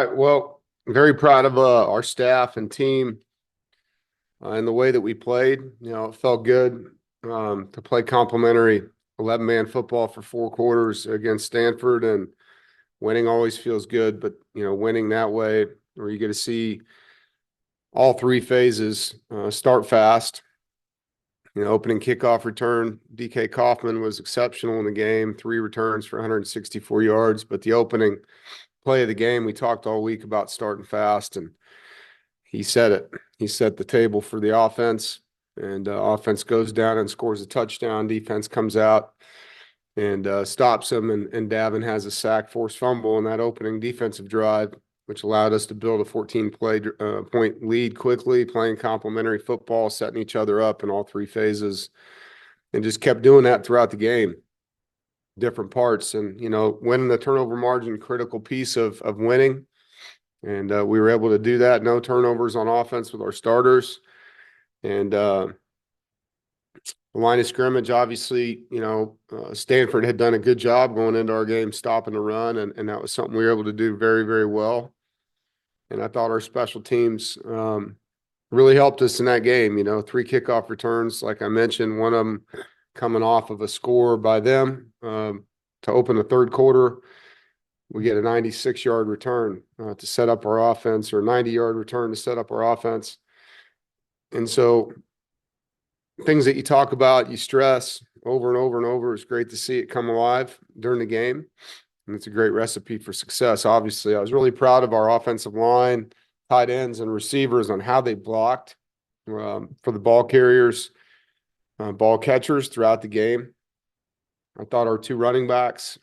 right. Well, very proud of our staff and team and the way that we played. It felt good to play complimentary 11-man football for 4 quarters against Stanford, and winning always feels good. But winning that way, where you get to see all three phases start fast. Opening kickoff return, DK Kaufman was exceptional in the game, 3 returns for 164 yards. But the opening play of the game, we talked all week about starting fast, and he said it. He set the table for the offense, and offense goes down and scores a touchdown. Defense comes out and stops him, and Davin has a sack, forced fumble in that opening defensive drive, which allowed us to build a 14-point lead quickly, playing complementary football, setting each other up in all three phases, and just kept doing that throughout the game, different parts. And, winning the turnover margin, critical piece of winning. And we were able to do that. No turnovers on offense with our starters. And the line of scrimmage, obviously, Stanford had done a good job going into our game, stopping the run. And that was something we were able to do very, very well. And I thought our special teams really helped us in that game. 3 kickoff returns, like I mentioned, one of them coming off of a score by them to open the third quarter. We get a 96-yard return to set up our offense, or a 90-yard return to set up our offense. And so things that you talk about, you stress over and over and over. It's great to see it come alive during the game. And it's a great recipe for success. Obviously, I was really proud of our offensive line, tight ends, and receivers on how they blocked for the ball carriers, ball catchers throughout the game. I thought our 2 running backs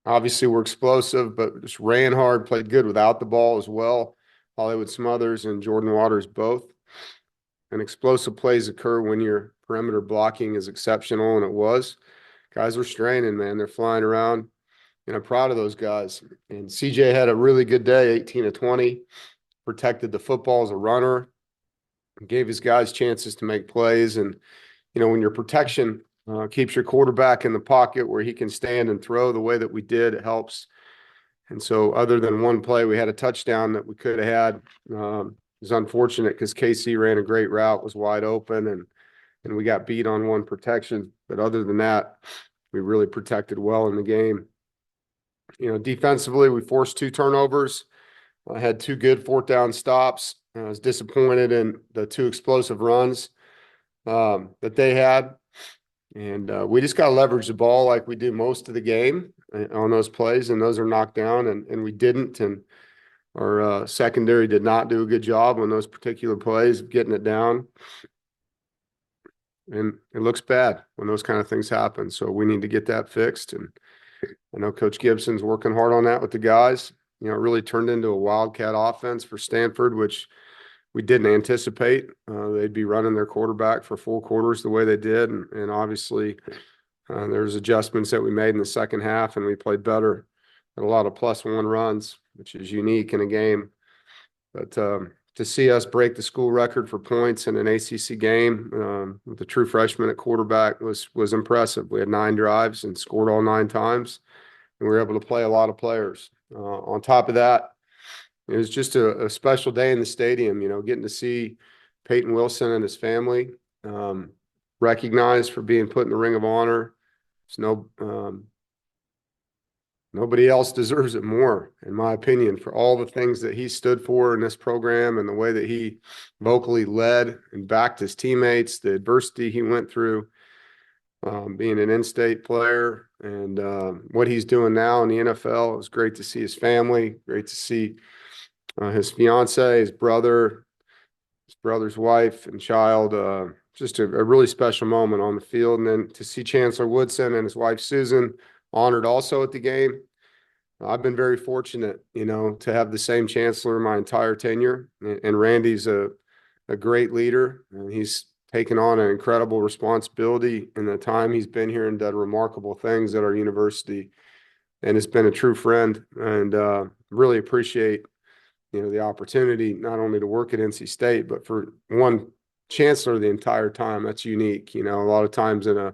obviously were explosive, but just ran hard, played good without the ball as well. Hollywood Smothers and Jordan Waters both. And explosive plays occur when your perimeter blocking is exceptional, and it was. Guys were straining, man. They're flying around. And I'm proud of those guys. And Ceesay had a really good day, 18 of 20, protected the football as a runner, gave his guys chances to make plays. And, when your protection keeps your quarterback in the pocket where he can stand and throw the way that we did, it helps. And so other than one play, we had a touchdown that we could have had. It was unfortunate because KC ran a great route, was wide open, and we got beat on one protection. But other than that, we really protected well in the game. Defensively, we forced 2 turnovers. I had 2 good 4th down stops. I was disappointed in the 2 explosive runs that they had. And we just got to leverage the ball like we do most of the game on those plays, and those are knocked down, and we didn't. And our secondary did not do a good job on those particular plays of getting it down. And it looks bad when those kind of things happen. So we need to get that fixed. And I know Coach Gibson's working hard on that with the guys. It really turned into a wildcat offense for Stanford, which we didn't anticipate. They'd be running their quarterback for 4 quarters the way they did. And obviously, there's adjustments that we made in the second half, and we played better at a lot of +1 runs, which is unique in a game. But to see us break the school record for points in an ACC game with a true freshman at quarterback was impressive. We had 9 drives and scored all 9 times, and we were able to play a lot of players. On top of that, it was just a special day in the stadium, getting to see Peyton Wilson and his family recognized for being put in the Ring of Honor. Nobody else deserves it more, in my opinion, for all the things that he stood for in this program and the way that he vocally led and backed his teammates, the adversity he went through, being an in-state player, and what he's doing now in the NFL. It was great to see his family, great to see his fiance, his brother's wife and child. Just a really special moment on the field. And then to see Chancellor Woodson and his wife, Susan, honored also at the game. I've been very fortunate, to have the same chancellor my entire tenure. And Randy's a great leader, and he's taken on an incredible responsibility in the time he's been here and done remarkable things at our university, and has been a true friend. And really appreciate, the opportunity not only to work at NC State, but for one chancellor the entire time. That's unique. A lot of times in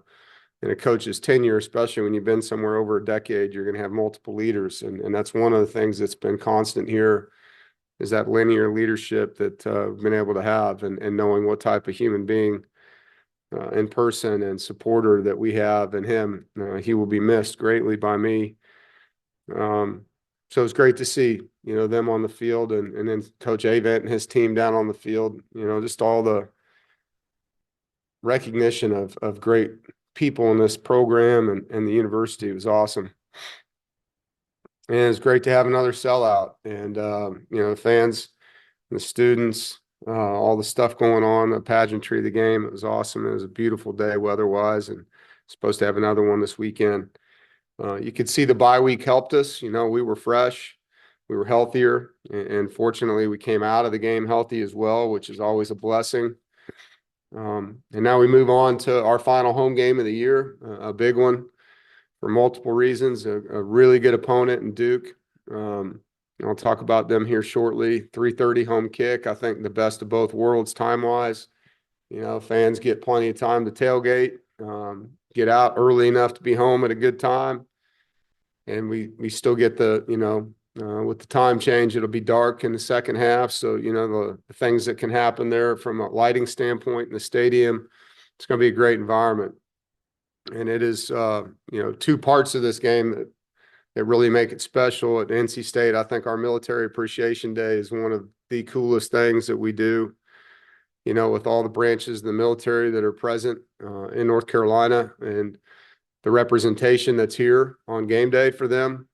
in a coach's tenure, especially when you've been somewhere over a decade, you're going to have multiple leaders. And that's one of the things that's been constant here is that linear leadership that we've been able to have and knowing what type of human being in person and supporter that we have in him. He will be missed greatly by me. So it's great to see, them on the field and then Coach Avent and his team down on the field, just all the recognition of great people in this program and the university was awesome. And it's great to have another sellout and, fans, the students, all the stuff going on, the pageantry of the game. It was awesome. It was a beautiful day weather-wise and supposed to have another one this weekend. You could see the bye week helped us. We were fresh. We were healthier. And fortunately, we came out of the game healthy as well, which is always a blessing. And now we move on to our final home game of the year, a big one for multiple reasons, a really good opponent in Duke. I'll talk about them here shortly. 3:30 home kick. I think the best of both worlds time-wise. Fans get plenty of time to tailgate, get out early enough to be home at a good time. And we still get with the time change, it'll be dark in the second half. So, the things that can happen there from a lighting standpoint in the stadium, it's going to be a great environment. And it is, two parts of this game that really make it special. At NC State, I think our Military Appreciation Day is one of the coolest things that we do, with all the branches of the military that are present in North Carolina and the representation that's here on game day for them.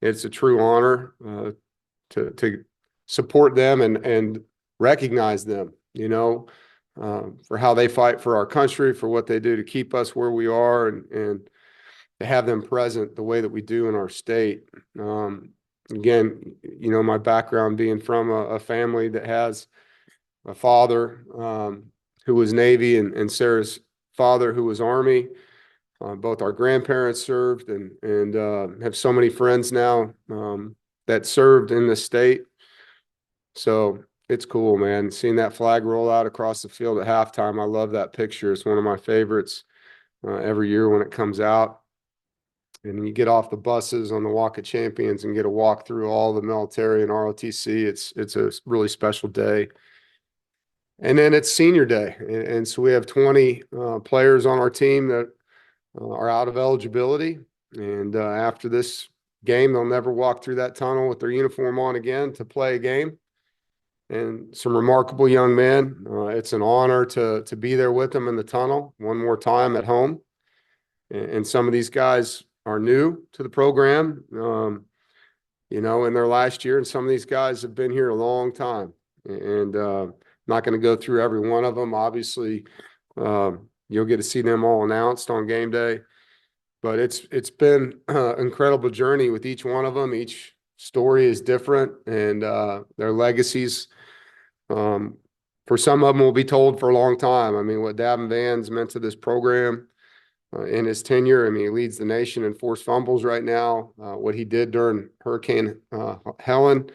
It's a true honor to support them and recognize them, for how they fight for our country, for what they do to keep us where we are, and to have them present the way that we do in our state. Again, my background being from a family that has a father who was Navy and Sarah's father who was Army. Both our grandparents served and have so many friends now that served in the state. So it's cool, man. Seeing that flag roll out across the field at halftime, I love that picture. It's one of my favorites every year when it comes out. And you get off the buses on the Walk of Champions and get a walk through all the military and ROTC. It's a really special day. And then it's senior day. And so we have 20 players on our team that are out of eligibility. And after this game, they'll never walk through that tunnel with their uniform on again to play a game. And some remarkable young men. It's an honor to be there with them in the tunnel one more time at home. And some of these guys are new to the program, in their last year. And some of these guys have been here a long time. And not going to go through every one of them. Obviously, you'll get to see them all announced on game day. But it's been an incredible journey with each one of them. Each story is different, and their legacies, for some of them, will be told for a long time. I mean, what Davin Vans meant to this program in his tenure. I mean, he leads the nation in forced fumbles right now. What he did during Hurricane Helen.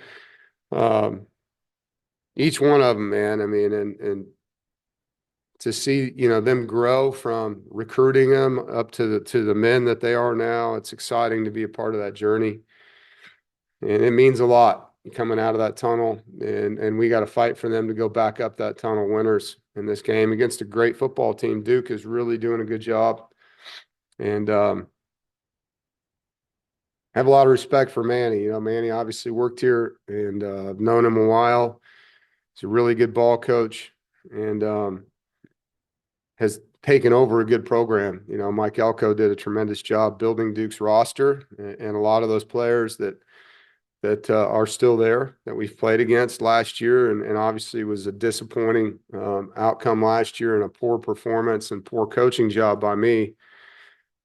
Each one of them, man. I mean, and to see, them grow from recruiting them up to the men that they are now, it's exciting to be a part of that journey. And it means a lot coming out of that tunnel. And we got to fight for them to go back up that tunnel winners in this game against a great football team. Duke is really doing a good job. And have a lot of respect for Manny. Manny obviously worked here, and I've known him a while. He's a really good ball coach and has taken over a good program. Mike Elko did a tremendous job building Duke's roster, and a lot of those players that are still there that we've played against last year, and obviously was a disappointing outcome last year and a poor performance and poor coaching job by me,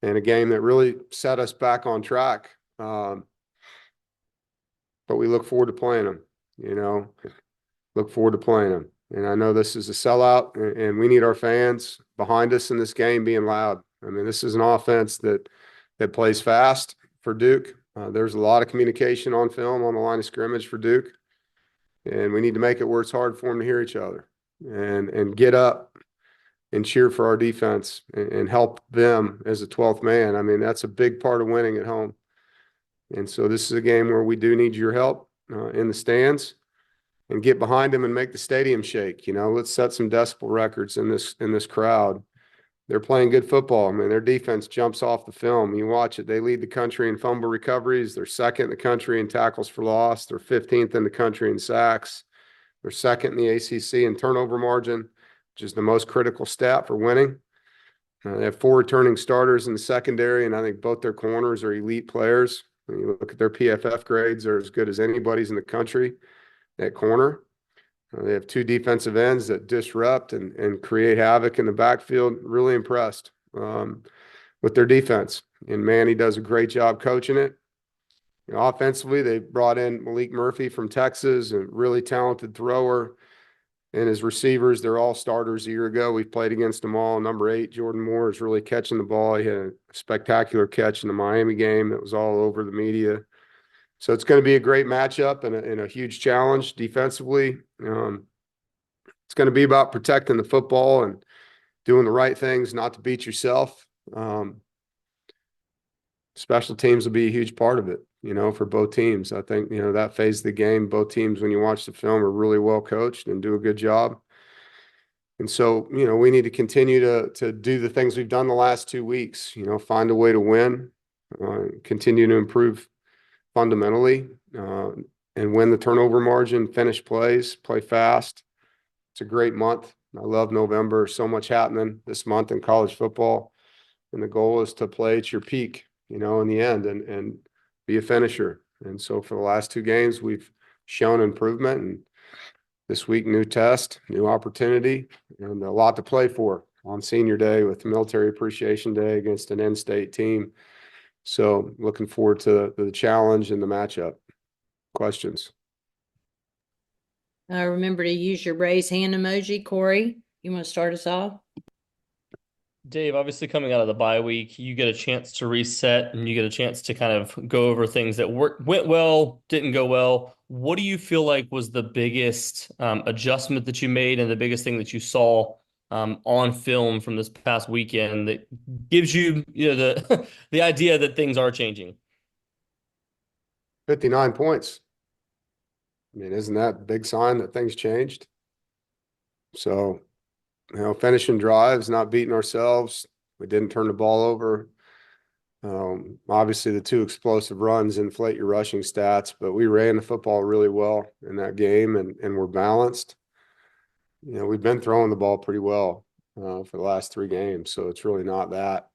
and a game that really set us back on track. But we look forward to playing them, look forward to playing them. And I know this is a sellout, and we need our fans behind us in this game being loud. I mean, this is an offense that plays fast for Duke. There's a lot of communication on film on the line of scrimmage for Duke, and we need to make it where it's hard for them to hear each other and get up and cheer for our defense and help them as a 12th man. I mean, that's a big part of winning at home. And so this is a game where we do need your help in the stands and get behind them and make the stadium shake. You know, let's set some decibel records in this crowd. They're playing good football. I mean, their defense jumps off the film. You watch it. They lead the country in fumble recoveries. They're second in the country in tackles for loss. They're 15th in the country in sacks. They're second in the ACC in turnover margin, which is the most critical stat for winning. They have 4 returning starters in the secondary, and I think both their corners are elite players. When you look at their PFF grades, they're as good as anybody's in the country at corner. They have 2 defensive ends that disrupt and create havoc in the backfield. Really impressed with their defense. And Manny does a great job coaching it. You know, offensively, they brought in Malik Murphy from Texas, a really talented thrower. And his receivers, they're all starters a year ago. We've played against them all. Number 8, Jordan Moore, is really catching the ball. He had a spectacular catch in the Miami game that was all over the media. So it's going to be a great matchup and a huge challenge defensively. It's going to be about protecting the football and doing the right things, not to beat yourself. Special teams will be a huge part of it, you know, for both teams. I think, you know, that phase of the game, both teams, when you watch the film, are really well coached and do a good job. And so, you know, we need to continue to do the things we've done the last 2 weeks, you know, find a way to win, continue to improve fundamentally, and win the turnover margin, finish plays, play fast. It's a great month. I love November. So much happening this month in college football. And the goal is to play at your peak, you know, in the end and be a finisher. And so for the last 2 games, we've shown improvement. And this week, new test, new opportunity, and a lot to play for on Senior Day with Military Appreciation Day against an in-state team. So looking forward to the challenge and the matchup. Questions? Remember to use your raise hand emoji. Corey, you want to start us off? Dave, obviously coming out of the bye week, you get a chance to reset and you get a chance to kind of go over things that went well, didn't go well. What do you feel like was the biggest adjustment that you made and the biggest thing that you saw on film from this past weekend that gives you, you know, the the idea that things are changing? 59 points. I mean, isn't that a big sign that things changed? So, you know, finishing drives, not beating ourselves. We didn't turn the ball over. Obviously, the 2 explosive runs inflate your rushing stats, but we ran the football really well in that game and we're balanced. You know, we've been throwing the ball pretty well for the last 3 games, so it's really not that.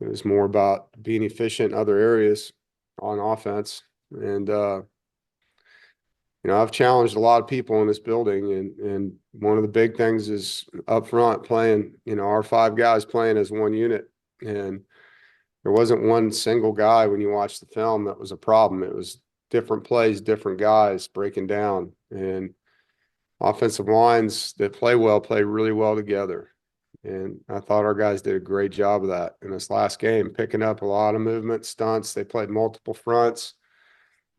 It was more about being efficient in other areas on offense. And, you know, I've challenged a lot of people in this building, and one of the big things is up front playing, you know, our 5 guys playing as one unit. And there wasn't one single guy when you watch the film that was a problem. It was different plays, different guys breaking down. And offensive lines that play well play really well together. And I thought our guys did a great job of that in this last game, picking up a lot of movement, stunts. They played multiple fronts.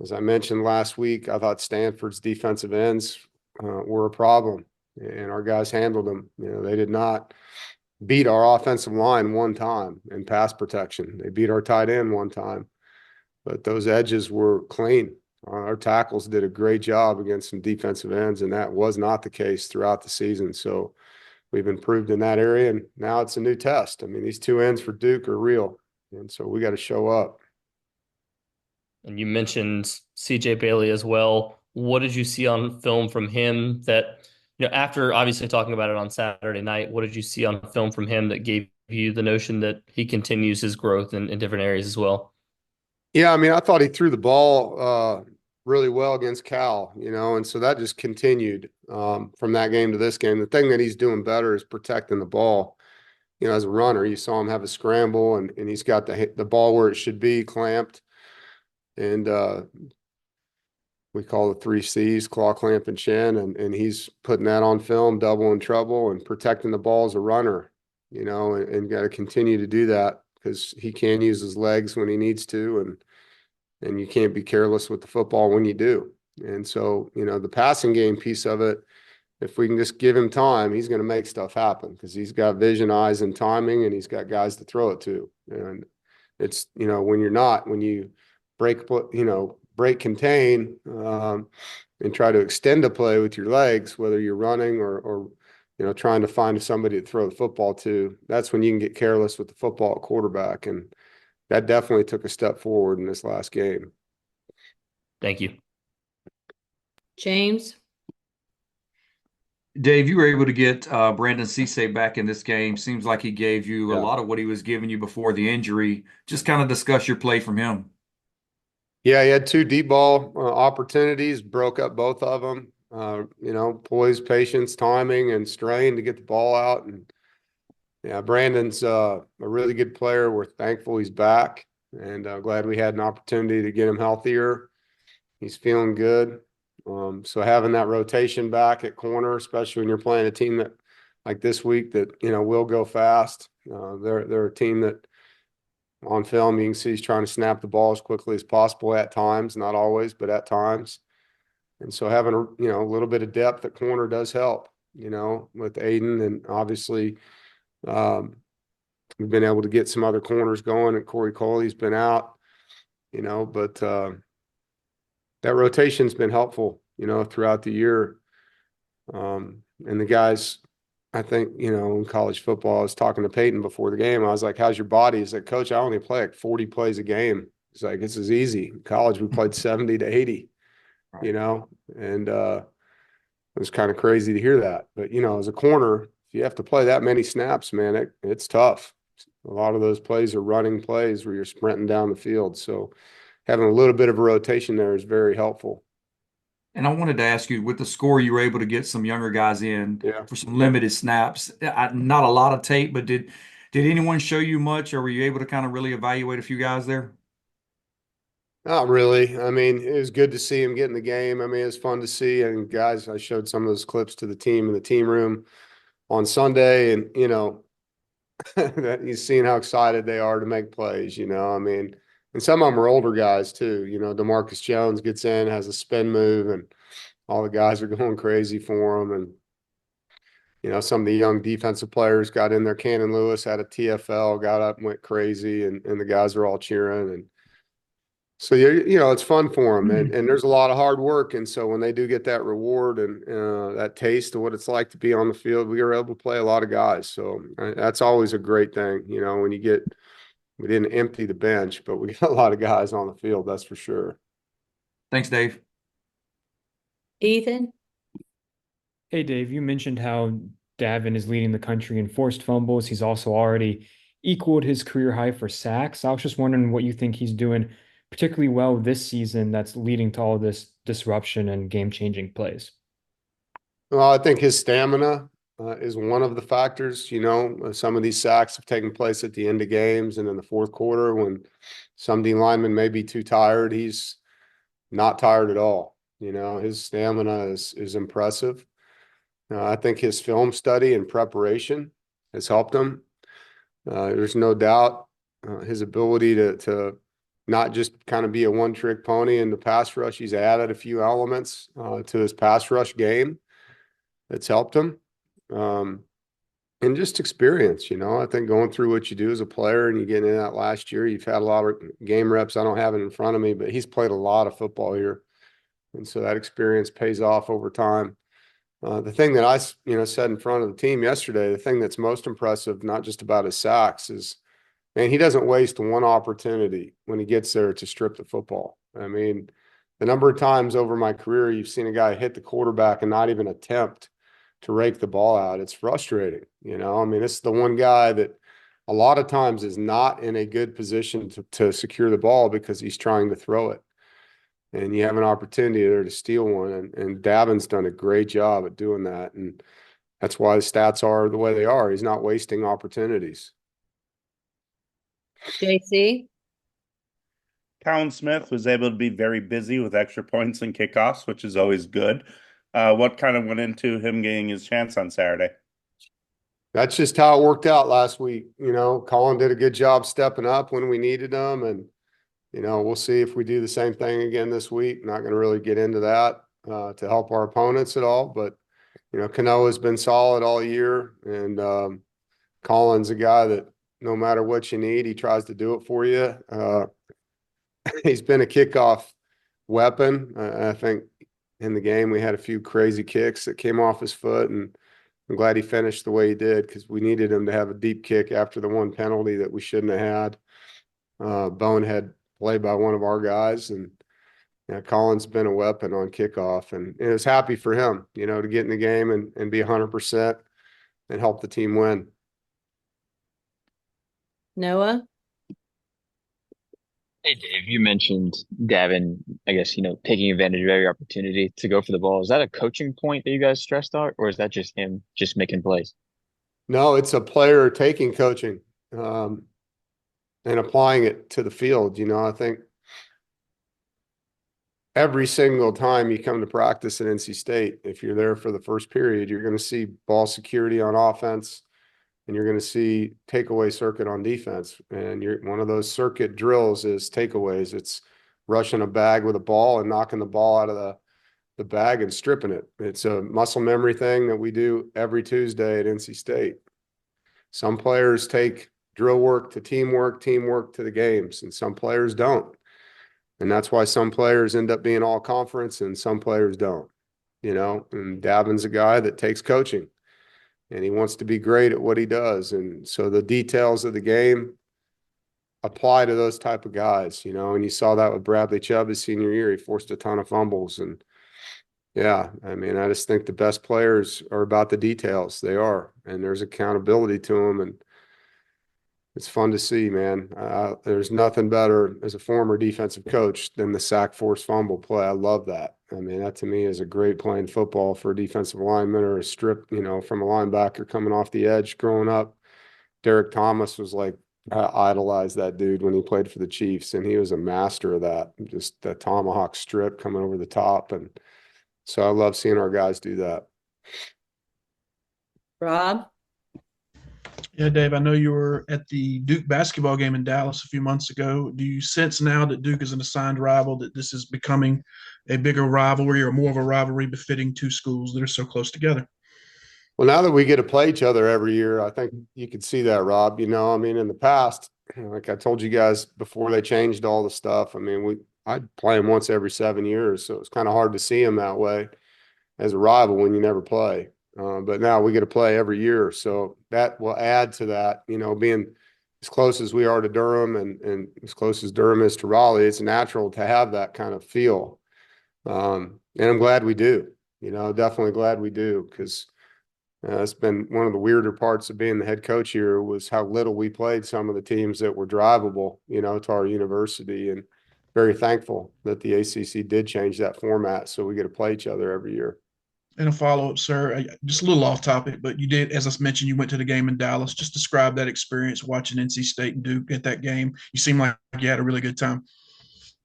As I mentioned last week, I thought Stanford's defensive ends were a problem, and our guys handled them. You know, they did not beat our offensive line one time in pass protection. They beat our tight end one time, but those edges were clean. Our tackles did a great job against some defensive ends, and that was not the case throughout the season. So we've improved in that area, and now it's a new test. I mean, these 2 ends for Duke are real, and so we got to show up. And you mentioned CJ Bailey as well. What did you see on film from him that, you know, after obviously talking about it on Saturday night, what did you see on film from him that gave you the notion that he continues his growth in different areas as well? Yeah, I mean, I thought he threw the ball really well against Cal, you know, and so that just continued from that game to this game. The thing that he's doing better is protecting the ball. You know, as a runner, you saw him have a scramble, and he's got the ball where it should be, clamped. And we call the 3 C's, claw, clamp, and chin, and he's putting that on film, double and trouble, and protecting the ball as a runner, you know, and got to continue to do that because he can use his legs when he needs to, and you can't be careless with the football when you do. And so, you know, the passing game piece of it, if we can just give him time, he's going to make stuff happen because he's got vision, eyes, and timing, and he's got guys to throw it to. And it's, when you break contain, and try to extend a play with your legs, whether you're running or trying to find somebody to throw the football to, that's when you can get careless with the football at quarterback. And that definitely took a step forward in this last game. Thank you. James? Dave, you were able to get Brandon Ceesay back in this game. Seems like he gave you a Yeah. lot of what he was giving you before the injury. Just kind of discuss your play from him. Yeah, he had 2 deep ball opportunities, broke up both of them. Poise, patience, timing, and strain to get the ball out. And yeah, Brandon's a really good player. We're thankful he's back, and glad we had an opportunity to get him healthier. He's feeling good. So having that rotation back at corner, especially when you're playing a team that, like this week, that will go fast. They're a team that, on film, you can see he's trying to snap the ball as quickly as possible at times, not always, but at times. And so having a little bit of depth at corner does help, with Aiden, and obviously we've been able to get some other corners going, and Corey Coley's been out, but that rotation's been helpful, throughout the year. And the guys, I think, in college football, I was talking to Peyton before the game. I was like, how's your body? He's like, Coach, I only play like 40 plays a game. He's like, this is easy. In college, we played 70 to 80, and it was kind of crazy to hear that. But, as a corner, if you have to play that many snaps, man, it's tough. A lot of those plays are running plays where you're sprinting down the field. So having a little bit of a rotation there is very helpful. And I wanted to ask you, with the score, you were able to get some younger guys in for some limited snaps. Not a lot of tape, but did anyone show you much, or were you able to kind of really evaluate a few guys there? Not really. I mean, it was good to see him get in the game. I mean, it was fun to see. And guys, I showed some of those clips to the team in the team room on Sunday, and that you've seen how excited they are to make plays. I mean, and some of them are older guys too. DeMarcus Jones gets in, has a spin move, and all the guys are going crazy for him. And some of the young defensive players got in there. Cannon Lewis had a TFL, got up and went crazy, and the guys are all cheering. And so, it's fun for them. And there's a lot of hard work. And so when they do get that reward and that taste of what it's like to be on the field, we were able to play a lot of guys. So that's always a great thing, when we didn't empty the bench, but we got a lot of guys on the field, that's for sure. Thanks, Dave. Ethan? Hey, Dave, you mentioned how Davin is leading the country in forced fumbles. He's also already equaled his career high for sacks. I was just wondering what you think he's doing particularly well this season that's leading to all this disruption and game-changing plays. Well, I think his stamina is one of the factors. Some of these sacks have taken place at the end of games and in the fourth quarter when some D linemen may be too tired. He's not tired at all. His stamina is impressive. I think his film study and preparation has helped him. There's no doubt his ability to not just kind of be a one-trick pony in the pass rush. He's added a few elements to his pass rush game that's helped him. And just experience, I think going through what you do as a player and you get in that last year, you've had a lot of game reps. I don't have it in front of me, but he's played a lot of football here. And so that experience pays off over time. The thing that I, said in front of the team yesterday, the thing that's most impressive, not just about his sacks, is, man, he doesn't waste one opportunity when he gets there to strip the football. I mean, the number of times over my career you've seen a guy hit the quarterback and not even attempt to rake the ball out. It's frustrating. I mean, this is the one guy that a lot of times is not in a good position to secure the ball because he's trying to throw it. And you have an opportunity there to steal one. And Davin's done a great job at doing that. And that's why the stats are the way they are. He's not wasting opportunities. JC? Colin Smith was able to be very busy with extra points and kickoffs, which is always good. What kind of went into him getting his chance on Saturday? That's just how it worked out last week. Colin did a good job stepping up when we needed him. And, we'll see if we do the same thing again this week. Not going to really get into that to help our opponents at all. But, Kanoa's been solid all year, and Colin's a guy that no matter what you need, he tries to do it for you. He's been a kickoff weapon. I think in the game we had a few crazy kicks that came off his foot, and I'm glad he finished the way he did because we needed him to have a deep kick after the one penalty that we shouldn't have had. Bonehead play by one of our guys, and Colin's been a weapon on kickoff, and it was happy for him, to get in the game and be 100% and help the team win. Noah? Hey, Dave, you mentioned Davin, I guess, taking advantage of every opportunity to go for the ball. Is that a coaching point that you guys stressed out, or is that just him just making plays? No, it's a player taking coaching and applying it to the field. I think every single time you come to practice at NC State, if you're there for the first period, you're going to see ball security on offense, and you're going to see takeaway circuit on defense. And one of those circuit drills is takeaways. It's rushing a bag with a ball and knocking the ball out of the bag and stripping it. It's a muscle memory thing that we do every Tuesday at NC State. Some players take drill work to teamwork to the games, and some players don't. And that's why some players end up being all conference and some players don't, and Davin's a guy that takes coaching, and he wants to be great at what he does. And so the details of the game apply to those type of guys, and you saw that with Bradley Chubb his senior year. He forced a ton of fumbles. And yeah, I just think the best players are about the details. They are, and there's accountability to them. And it's fun to see, man. There's nothing better as a former defensive coach than the sack, force, fumble play. I love that. That to me is a great playing football for a defensive lineman or a strip, from a linebacker coming off the edge growing up. Derek Thomas was like, I idolized that dude when he played for the Chiefs, and he was a master of that, just that tomahawk strip coming over the top. And so I love seeing our guys do that. Rob? Yeah, Dave, I know you were at the Duke basketball game in Dallas a few months ago. Do you sense now that Duke is an assigned rival, that this is becoming a bigger rivalry or more of a rivalry befitting two schools that are so close together? Well, now that we get to play each other every year, I think you could see that, Rob. In the past, like I told you guys before they changed all the stuff, I'd play them once every 7 years, so it's kind of hard to see them that way as a rival when you never play. But now we get to play every year, so that will add to that. Being as close as we are to Durham and as close as Durham is to Raleigh, it's natural to have that kind of feel. And I'm glad we do. Definitely glad we do, because it's been one of the weirder parts of being the head coach here was how little we played some of the teams that were drivable, to our university, and very thankful that the ACC did change that format so we get to play each other every year. And a follow-up, sir, just a little off topic, but you did, as I mentioned, you went to the game in Dallas. Just describe that experience watching NC State and Duke at that game. You seem like you had a really good time.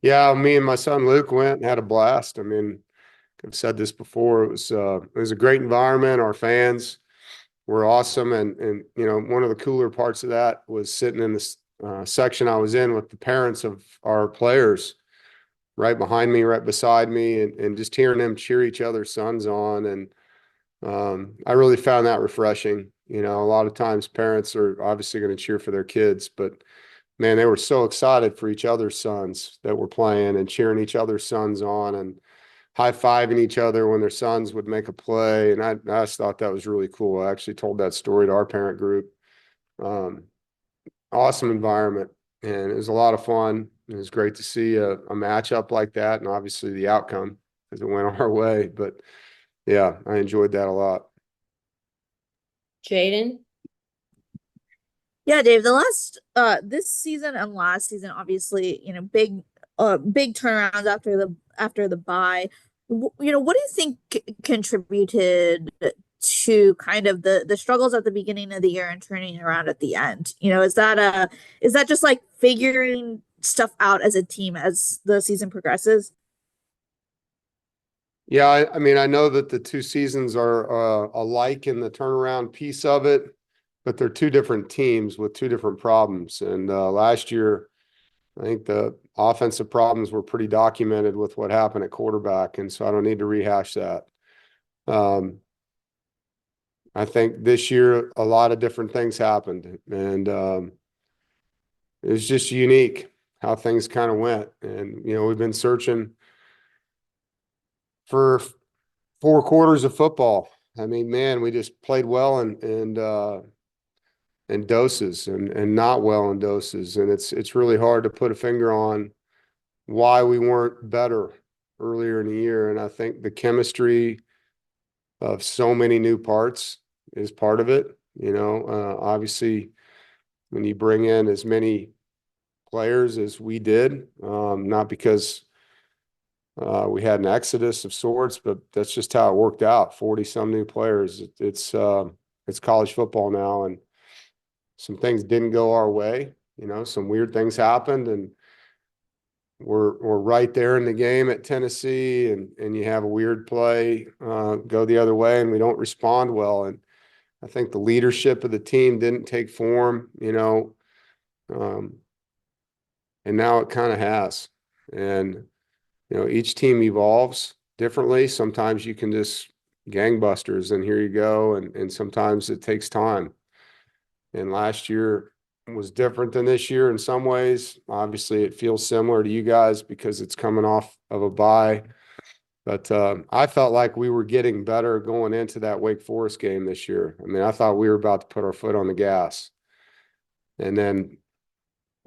Yeah, me and my son Luke went and had a blast. I've said this before. It was a great environment. Our fans were awesome, and one of the cooler parts of that was sitting in this section I was in with the parents of our players, right behind me, right beside me, and just hearing them cheer each other's sons on. And I really found that refreshing. A lot of times parents are obviously going to cheer for their kids, but man, they were so excited for each other's sons that were playing and cheering each other's sons on and high-fiving each other when their sons would make a play. And I just thought that was really cool. I actually told that story to our parent group. Awesome environment, and it was a lot of fun. It was great to see a matchup like that, and obviously the outcome because it went our way. But yeah, I enjoyed that a lot. Jaden? Yeah, Dave, this season and last season, obviously, big turnarounds after the bye. What do you think contributed to kind of the struggles at the beginning of the year and turning around at the end? Is that just like figuring stuff out as a team as the season progresses? Yeah, I know that the two seasons are alike in the turnaround piece of it, but they're two different teams with two different problems. And last year, I think the offensive problems were pretty documented with what happened at quarterback, and so I don't need to rehash that. I think this year a lot of different things happened, and it was just unique how things kind of went. And we've been searching for 4 quarters of football. I mean, man, we just played well in doses and not well in doses, and it's really hard to put a finger on why we weren't better earlier in the year. And I think the chemistry of so many new parts is part of it. Obviously, when you bring in as many players as we did, not because we had an exodus of sorts, but that's just how it worked out. 40-some new players. It's college football now, and some things didn't go our way. Some weird things happened, and we're right there in the game at Tennessee, and you have a weird play go the other way, and we don't respond well. And I think the leadership of the team didn't take form, and now it kind of has. And each team evolves differently. Sometimes you can just gangbusters, and here you go, and sometimes it takes time. And last year was different than this year in some ways. Obviously, it feels similar to you guys because it's coming off of a bye. But I felt like we were getting better going into that Wake Forest game this year. I mean, I thought we were about to put our foot on the gas. And then,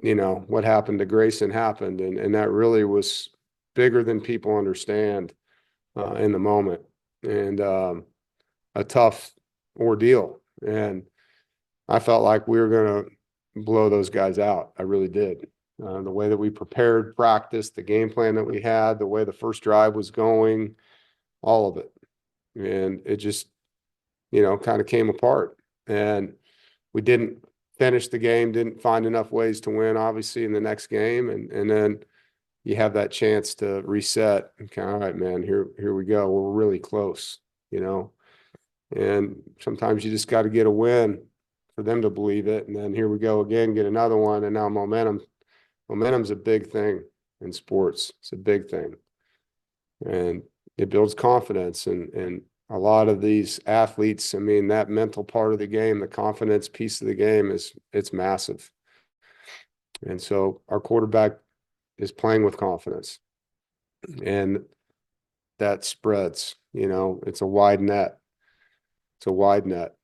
what happened to Grayson happened. And that really was bigger than people understand in the moment. And a tough ordeal. And I felt like we were going to blow those guys out. I really did. The way that we prepared, practiced, the game plan that we had, the way the first drive was going, all of it. And it just, kind of came apart. And we didn't finish the game, didn't find enough ways to win, obviously, in the next game. And then you have that chance to reset and kind of, all right, man, here we go. We're really close, and sometimes you just got to get a win for them to believe it. And then here we go again, get another one. And now momentum's a big thing in sports. It's a big thing. And it builds confidence. And a lot of these athletes, I mean, that mental part of the game, the confidence piece of the game it's massive. And so our quarterback is playing with confidence. And that spreads, it's a wide net. It's a wide net.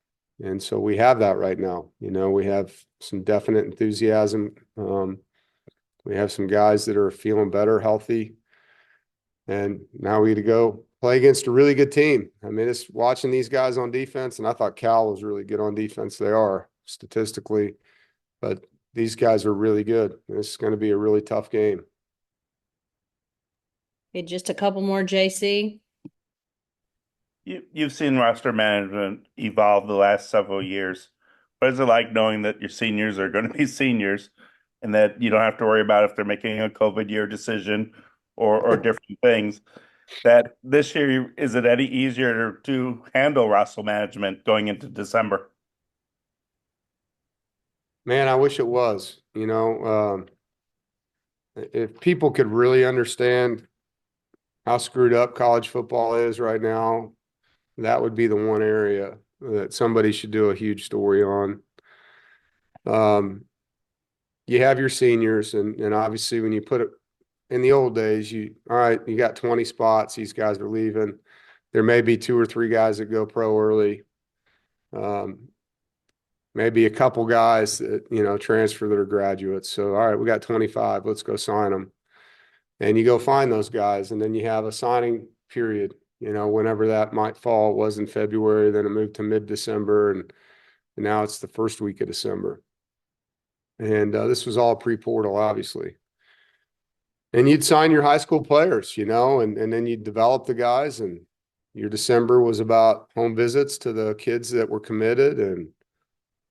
And so we have that right now. We have some definite enthusiasm. We have some guys that are feeling better, healthy. And now we get to go play against a really good team. I mean, it's watching these guys on defense, and I thought Cal was really good on defense. They are statistically, but these guys are really good. This is going to be a really tough game. Okay, just a couple more, JC. You've seen roster management evolve the last several years. What is it like knowing that your seniors are going to be seniors and that you don't have to worry about if they're making a COVID year decision or different things? That this year, is it any easier to handle roster management going into December? Man, I wish it was. If people could really understand how screwed up college football is right now, that would be the one area that somebody should do a huge story on. You have your seniors, and obviously when you put it in the old days, all right, you got 20 spots, these guys are leaving. There may be 2 or 3 guys that go pro early. Maybe a couple guys that, transfer that are graduates. So, all right, we got 25, let's go sign them. And you go find those guys, and then you have a signing period, whenever that might fall. It was in February, then it moved to mid-December, and now it's the first week of December. And this was all pre-portal, obviously. And you'd sign your high school players, and then you'd develop the guys, and your December was about home visits to the kids that were committed and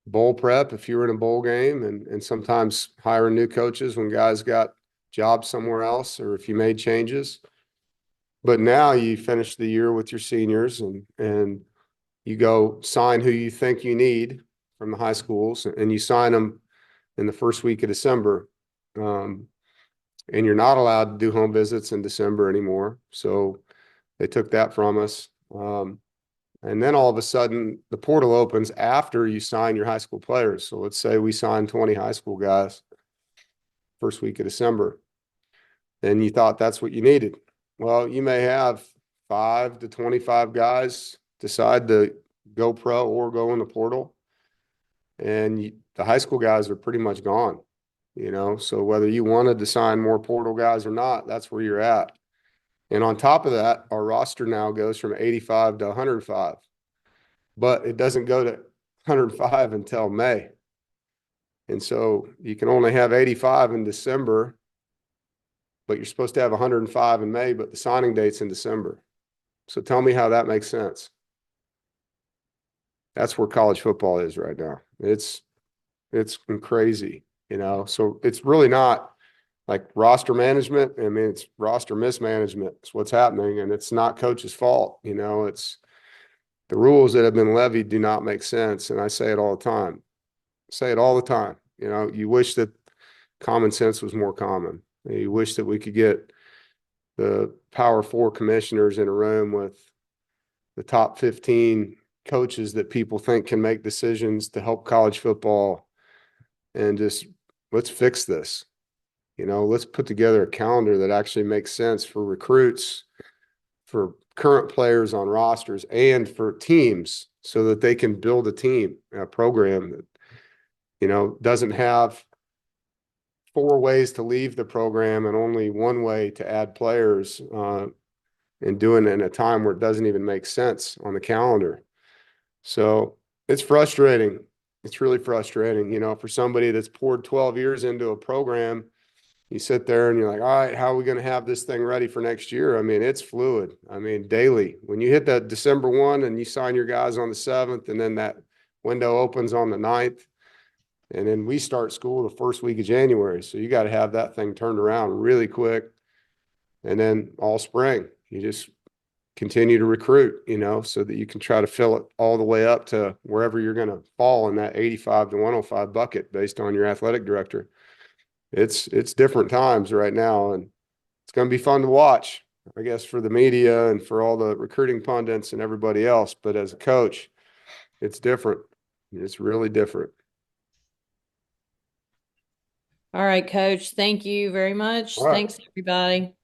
bowl prep if you were in a bowl game, and sometimes hiring new coaches when guys got jobs somewhere else or if you made changes. But now you finish the year with your seniors, and you go sign who you think you need from the high schools, and you sign them in the first week of December. And you're not allowed to do home visits in December anymore. So they took that from us. And then all of a sudden the portal opens after you sign your high school players. So let's say we sign 20 high school guys first week of December. Then you thought that's what you needed. Well, you may have 5 to 25 guys decide to go pro or go in the portal. And the high school guys are pretty much gone, so whether you wanted to sign more portal guys or not, that's where you're at. And on top of that, our roster now goes from 85 to 105, but it doesn't go to 105 until May. And so you can only have 85 in December, but you're supposed to have 105 in May, but the signing date's in December. So tell me how that makes sense. That's where college football is right now. It's crazy, so it's really not like roster management. I mean, it's roster mismanagement. It's what's happening, and it's not coach's fault. It's the rules that have been levied do not make sense. And I say it all the time. You wish that common sense was more common. You wish that we could get the Power 4 commissioners in a room with the top 15 coaches that people think can make decisions to help college football, and just let's fix this. Let's put together a calendar that actually makes sense for recruits, for current players on rosters, and for teams, so that they can build a program that, doesn't have 4 ways to leave the program and only 1 way to add players, and doing it in a time where it doesn't even make sense on the calendar. So it's frustrating. It's really frustrating, for somebody that's poured 12 years into a program. You sit there and you're like, all right, how are we going to have this thing ready for next year? I mean, it's fluid. I mean, daily. When you hit that December 1 and you sign your guys on the 7th, and then that window opens on the 9th, and then we start school the first week of January. So you got to have that thing turned around really quick. And then all spring, you just continue to recruit, so that you can try to fill it all the way up to wherever you're going to fall in that 85 to 105 bucket based on your athletic director. It's different times right now, and it's going to be fun to watch, I guess, for the media and for all the recruiting pundits and everybody else. But as a coach, it's different. It's really different. All right, Coach. Thank you very much. All right. Thanks, everybody.